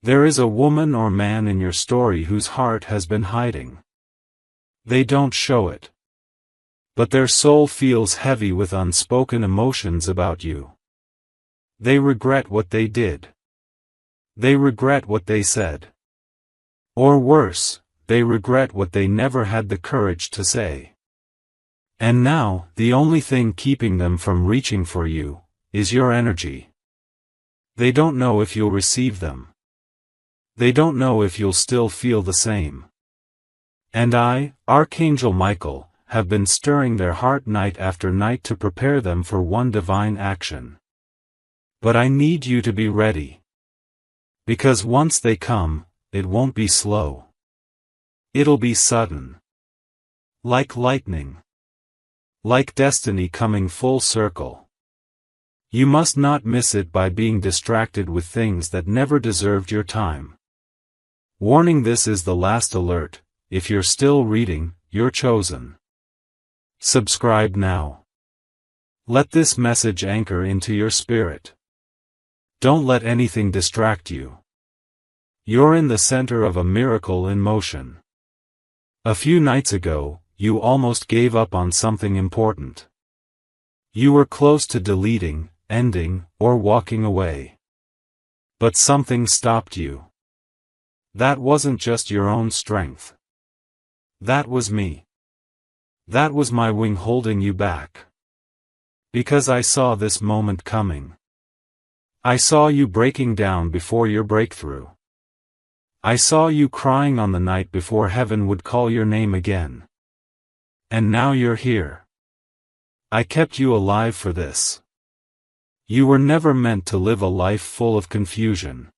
There is a woman or man in your story whose heart has been hiding. They don't show it. But their soul feels heavy with unspoken emotions about you. They regret what they did. They regret what they said. Or worse, they regret what they never had the courage to say. And now, the only thing keeping them from reaching for you is your energy. They don't know if you'll receive them. They don't know if you'll still feel the same. And I, Archangel Michael, have been stirring their heart night after night to prepare them for one divine action. But I need you to be ready. Because once they come, it won't be slow. It'll be sudden. Like lightning. Like destiny coming full circle. You must not miss it by being distracted with things that never deserved your time. Warning: this is the last alert. If you're still reading, you're chosen. Subscribe now. Let this message anchor into your spirit. Don't let anything distract you. You're in the center of a miracle in motion. A few nights ago, you almost gave up on something important. You were close to deleting, ending, or walking away. But something stopped you. That wasn't just your own strength. That was me. That was my wing holding you back. Because I saw this moment coming. I saw you breaking down before your breakthrough. I saw you crying on the night before heaven would call your name again. And now you're here. I kept you alive for this. You were never meant to live a life full of confusion.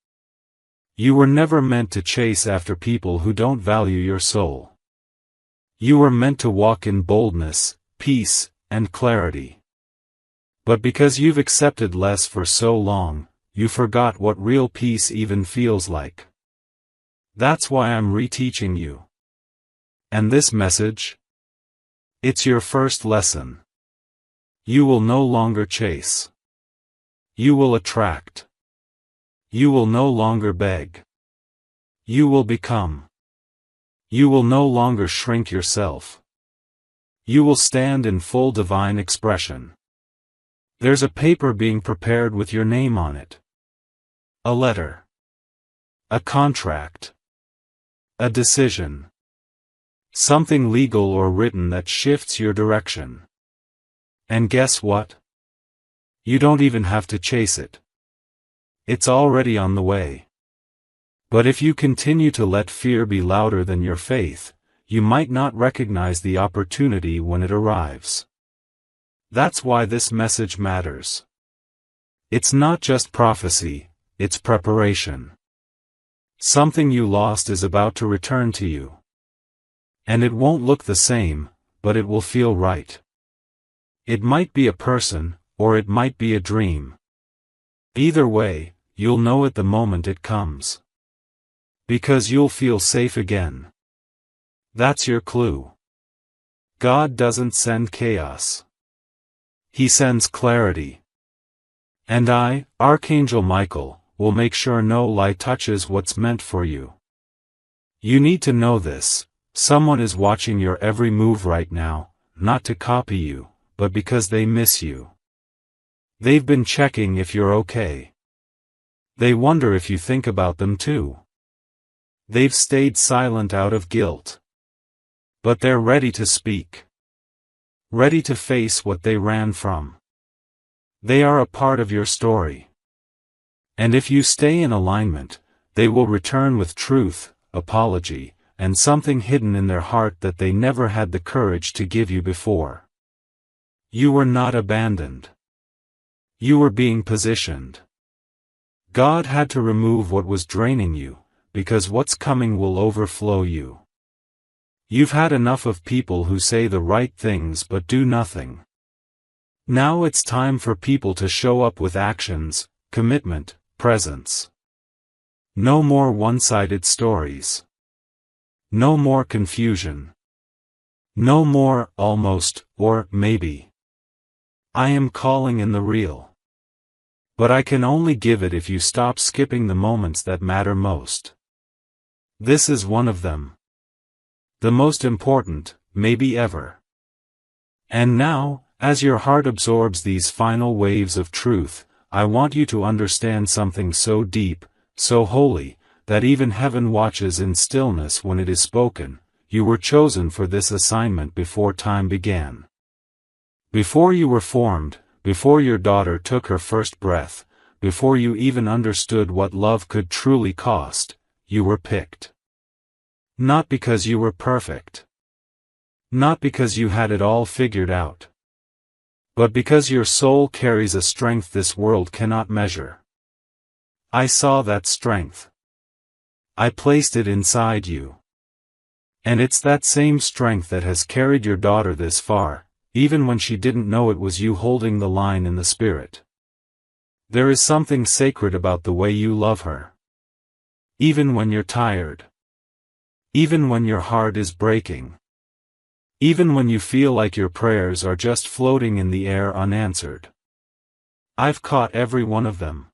You were never meant to chase after people who don't value your soul. You were meant to walk in boldness, peace, and clarity. But because you've accepted less for so long, you forgot what real peace even feels like. That's why I'm reteaching you. And this message? It's your first lesson. You will no longer chase. You will attract. You will no longer beg. You will become. You will no longer shrink yourself. You will stand in full divine expression. There's a paper being prepared with your name on it. A letter. A contract. A decision. Something legal or written that shifts your direction. And guess what? You don't even have to chase it. It's already on the way. But if you continue to let fear be louder than your faith, you might not recognize the opportunity when it arrives. That's why this message matters. It's not just prophecy, it's preparation. Something you lost is about to return to you. And it won't look the same, but it will feel right. It might be a person, or it might be a dream. Either way, you'll know it the moment it comes. Because you'll feel safe again. That's your clue. God doesn't send chaos. He sends clarity. And I, Archangel Michael, will make sure no lie touches what's meant for you. You need to know this. Someone is watching your every move right now, not to copy you, but because they miss you. They've been checking if you're okay. They wonder if you think about them too. They've stayed silent out of guilt. But they're ready to speak. Ready to face what they ran from. They are a part of your story. And if you stay in alignment, they will return with truth, apology, and something hidden in their heart that they never had the courage to give you before. You were not abandoned. You were being positioned. God had to remove what was draining you, because what's coming will overflow you. You've had enough of people who say the right things but do nothing. Now it's time for people to show up with actions, commitment, presence. No more one-sided stories. No more confusion. No more almost, or maybe. I am calling in the real. But I can only give it if you stop skipping the moments that matter most. This is one of them. The most important, maybe ever. And now, as your heart absorbs these final waves of truth, I want you to understand something so deep, so holy, that even heaven watches in stillness when it is spoken. You were chosen for this assignment before time began. Before you were formed, before your daughter took her first breath, before you even understood what love could truly cost, you were picked. Not because you were perfect. Not because you had it all figured out. But because your soul carries a strength this world cannot measure. I saw that strength. I placed it inside you. And it's that same strength that has carried your daughter this far, even when she didn't know it was you holding the line in the spirit. There is something sacred about the way you love her. Even when you're tired. Even when your heart is breaking. Even when you feel like your prayers are just floating in the air unanswered. I've caught every one of them.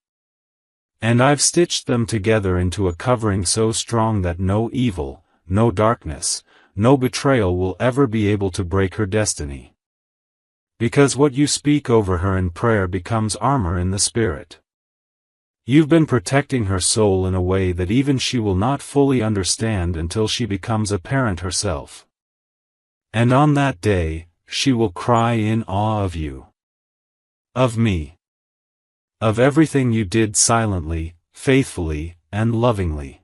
And I've stitched them together into a covering so strong that no evil, no darkness, no betrayal will ever be able to break her destiny. Because what you speak over her in prayer becomes armor in the spirit. You've been protecting her soul in a way that even she will not fully understand until she becomes a parent herself. And on that day, she will cry in awe of you. Of me. Of everything you did silently, faithfully, and lovingly.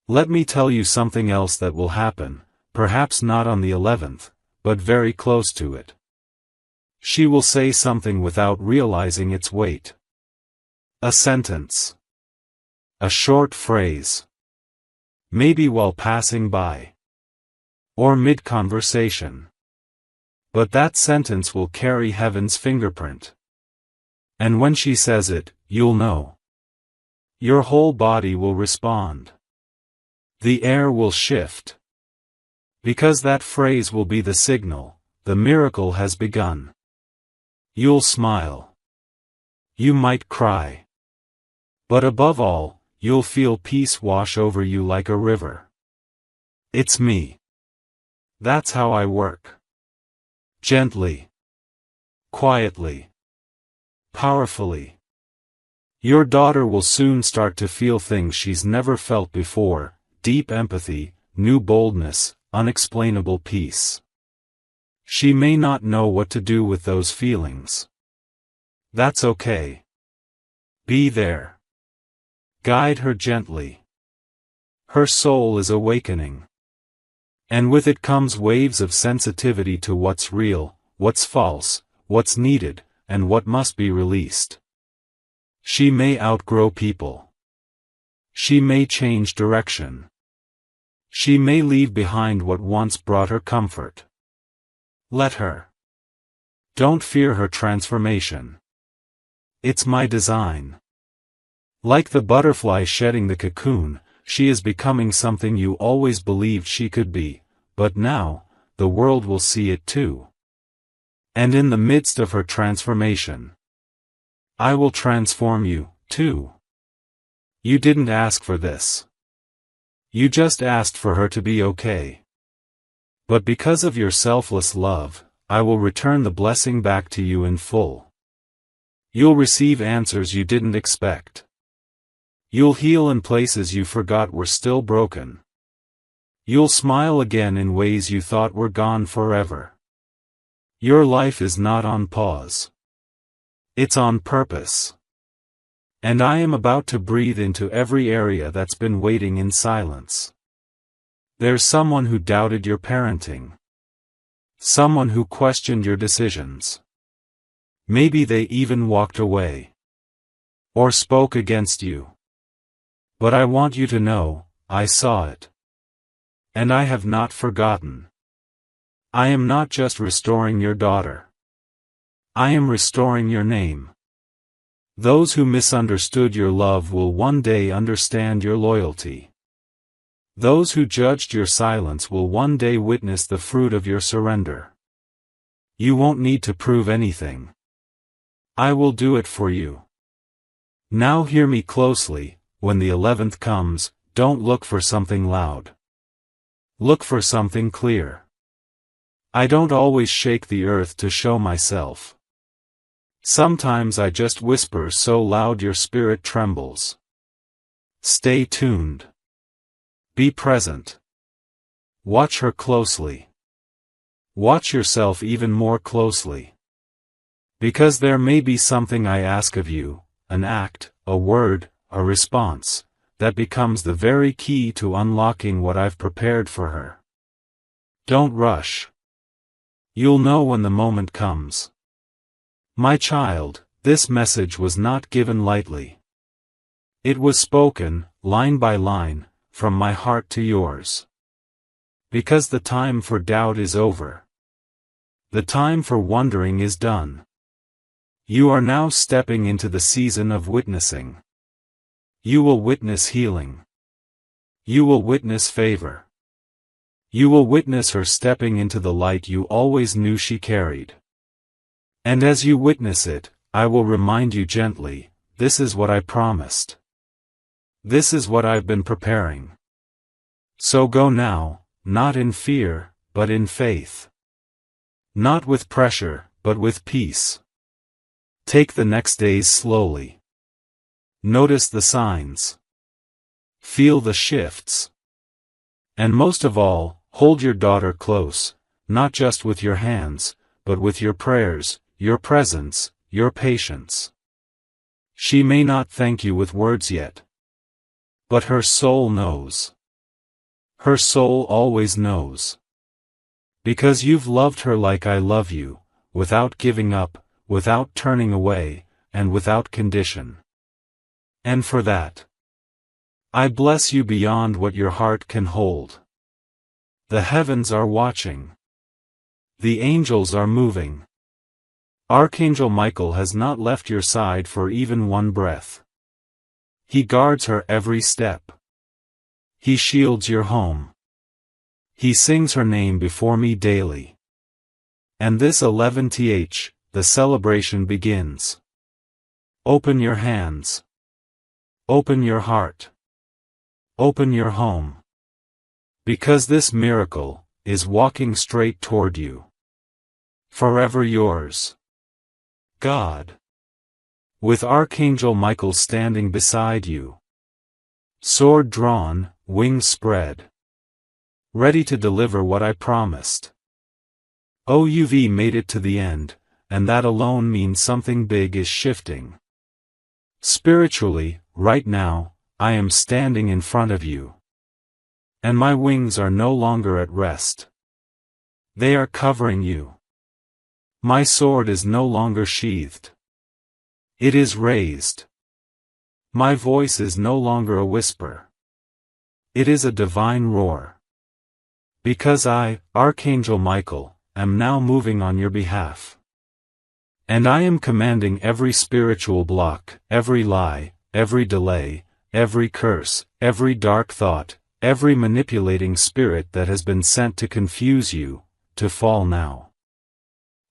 Let me tell you something else that will happen, perhaps not on the 11th, but very close to it. She will say something without realizing its weight. A sentence. A short phrase. Maybe while passing by. Or mid-conversation. But that sentence will carry heaven's fingerprint. And when she says it, you'll know. Your whole body will respond. The air will shift. Because that phrase will be the signal, the miracle has begun. You'll smile. You might cry. But above all, you'll feel peace wash over you like a river. It's me. That's how I work. Gently. Quietly. Powerfully. Your daughter will soon start to feel things she's never felt before, deep empathy, new boldness, unexplainable peace. She may not know what to do with those feelings. That's okay. Be there. Guide her gently. Her soul is awakening. And with it comes waves of sensitivity to what's real, what's false, what's needed, and what must be released. She may outgrow people. She may change direction. She may leave behind what once brought her comfort. Let her. Don't fear her transformation. It's my design. Like the butterfly shedding the cocoon, she is becoming something you always believed she could be, but now, the world will see it too. And in the midst of her transformation, I will transform you, too. You didn't ask for this. You just asked for her to be okay. But because of your selfless love, I will return the blessing back to you in full. You'll receive answers you didn't expect. You'll heal in places you forgot were still broken. You'll smile again in ways you thought were gone forever. Your life is not on pause. It's on purpose. And I am about to breathe into every area that's been waiting in silence. There's someone who doubted your parenting. Someone who questioned your decisions. Maybe they even walked away. Or spoke against you. But I want you to know, I saw it. And I have not forgotten. I am not just restoring your daughter. I am restoring your name. Those who misunderstood your love will one day understand your loyalty. Those who judged your silence will one day witness the fruit of your surrender. You won't need to prove anything. I will do it for you. Now hear me closely, when the 11th comes, don't look for something loud. Look for something clear. I don't always shake the earth to show myself. Sometimes I just whisper so loud your spirit trembles. Stay tuned. Be present. Watch her closely. Watch yourself even more closely. Because there may be something I ask of you, an act, a word, a response, that becomes the very key to unlocking what I've prepared for her. Don't rush. You'll know when the moment comes. My child, this message was not given lightly. It was spoken, line by line, from my heart to yours. Because the time for doubt is over. The time for wondering is done. You are now stepping into the season of witnessing. You will witness healing. You will witness favor. You will witness her stepping into the light you always knew she carried. And as you witness it, I will remind you gently, this is what I promised. This is what I've been preparing. So go now, not in fear, but in faith. Not with pressure, but with peace. Take the next days slowly. Notice the signs. Feel the shifts. And most of all, hold your daughter close, not just with your hands, but with your prayers, your presence, your patience. She may not thank you with words yet. But her soul knows. Her soul always knows. Because you've loved her like I love you, without giving up, without turning away, and without condition. And for that, I bless you beyond what your heart can hold. The heavens are watching. The angels are moving. Archangel Michael has not left your side for even one breath. He guards her every step. He shields your home. He sings her name before me daily. And this 11th, the celebration begins. Open your hands. Open your heart. Open your home. Because this miracle is walking straight toward you. Forever yours. God. With Archangel Michael standing beside you. Sword drawn, wings spread. Ready to deliver what I promised. You've made it to the end, and that alone means something big is shifting. Spiritually, right now, I am standing in front of you. And my wings are no longer at rest. They are covering you. My sword is no longer sheathed. It is raised. My voice is no longer a whisper. It is a divine roar. Because I, Archangel Michael, am now moving on your behalf. And I am commanding every spiritual block, every lie, every delay, every curse, every dark thought, every manipulating spirit that has been sent to confuse you, to fall now.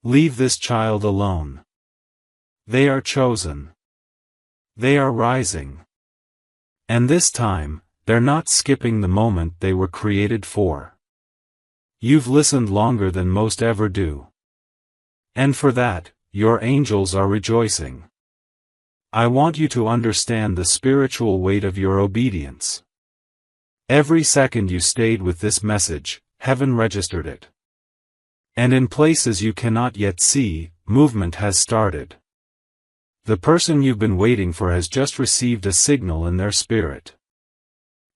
Leave this child alone. They are chosen. They are rising. And this time, they're not skipping the moment they were created for. You've listened longer than most ever do. And for that, your angels are rejoicing. I want you to understand the spiritual weight of your obedience. Every second you stayed with this message, heaven registered it. And in places you cannot yet see, movement has started. The person you've been waiting for has just received a signal in their spirit.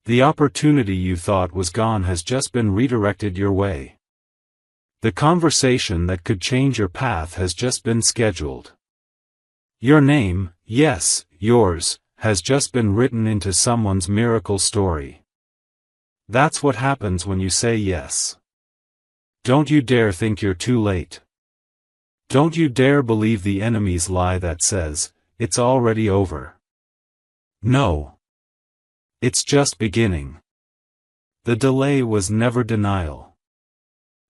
The opportunity you thought was gone has just been redirected your way. The conversation that could change your path has just been scheduled. Your name, yes, yours, has just been written into someone's miracle story. That's what happens when you say yes. Don't you dare think you're too late. Don't you dare believe the enemy's lie that says, it's already over. No. It's just beginning. The delay was never denial.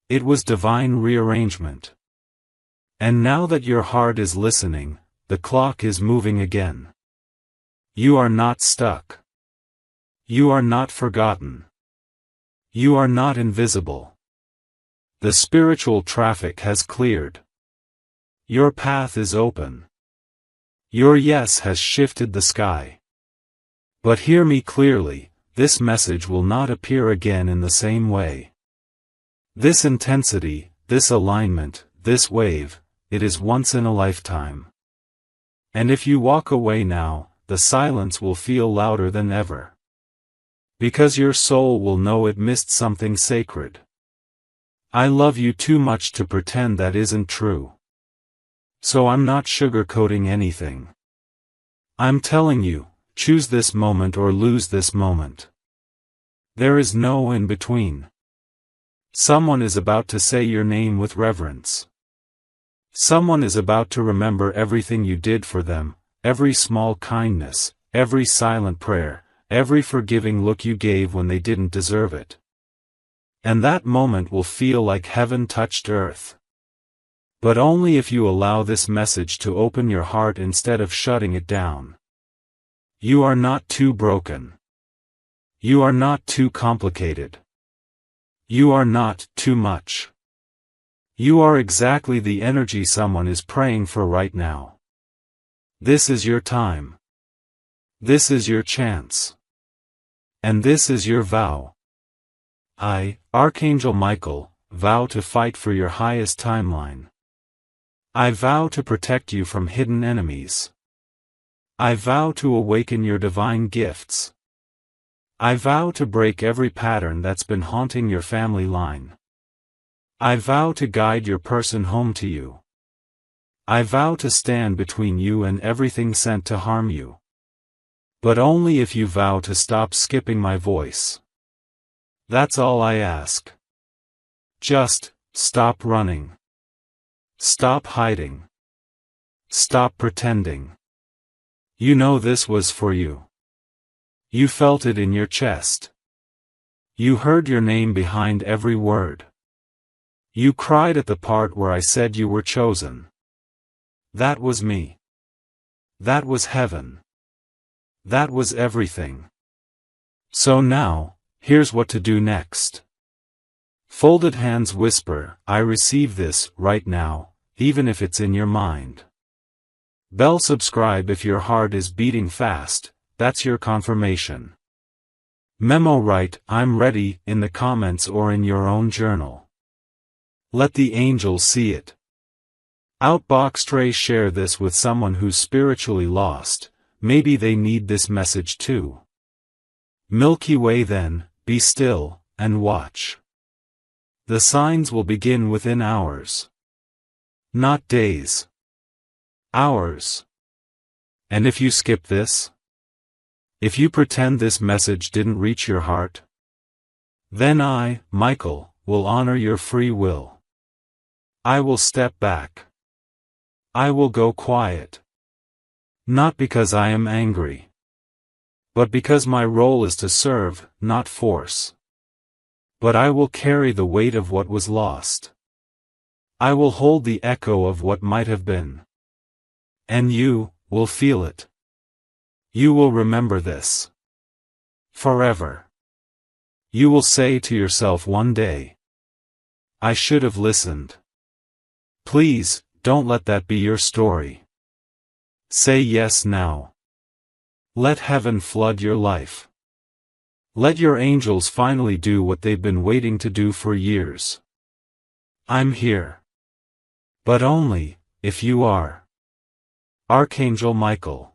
It was divine rearrangement. And now that your heart is listening, the clock is moving again. You are not stuck. You are not forgotten. You are not invisible. The spiritual traffic has cleared. Your path is open. Your yes has shifted the sky. But hear me clearly, this message will not appear again in the same way. This intensity, this alignment, this wave, it is once in a lifetime. And if you walk away now, the silence will feel louder than ever. Because your soul will know it missed something sacred. I love you too much to pretend that isn't true. So I'm not sugarcoating anything. I'm telling you, choose this moment or lose this moment. There is no in between. Someone is about to say your name with reverence. Someone is about to remember everything you did for them, every small kindness, every silent prayer, every forgiving look you gave when they didn't deserve it. And that moment will feel like heaven touched earth. But only if you allow this message to open your heart instead of shutting it down. You are not too broken. You are not too complicated. You are not too much. You are exactly the energy someone is praying for right now. This is your time. This is your chance. And this is your vow. I, Archangel Michael, vow to fight for your highest timeline. I vow to protect you from hidden enemies. I vow to awaken your divine gifts. I vow to break every pattern that's been haunting your family line. I vow to guide your person home to you. I vow to stand between you and everything sent to harm you. But only if you vow to stop skipping my voice. That's all I ask. Just, stop running. Stop hiding. Stop pretending. You know this was for you. You felt it in your chest. You heard your name behind every word. You cried at the part where I said you were chosen. That was me. That was heaven. That was everything. So now, here's what to do next. Folded hands whisper, I receive this, right now, even if it's in your mind. Bell subscribe if your heart is beating fast, that's your confirmation. Memo write, I'm ready, in the comments or in your own journal. Let the angels see it. Outbox Tray share this with someone who's spiritually lost, maybe they need this message too. Milky Way then, be still, and watch. The signs will begin within hours. Not days. Hours. And if you skip this? If you pretend this message didn't reach your heart? Then I, Michael, will honor your free will. I will step back. I will go quiet. Not because I am angry. but because my role is to serve, not force. But I will carry the weight of what was lost. I will hold the echo of what might have been. And you will feel it. You will remember this. Forever. You will say to yourself one day, I should have listened. Please, don't let that be your story. Say yes now. Let heaven flood your life. Let your angels finally do what they've been waiting to do for years. I'm here. But only, if you are. Archangel Michael.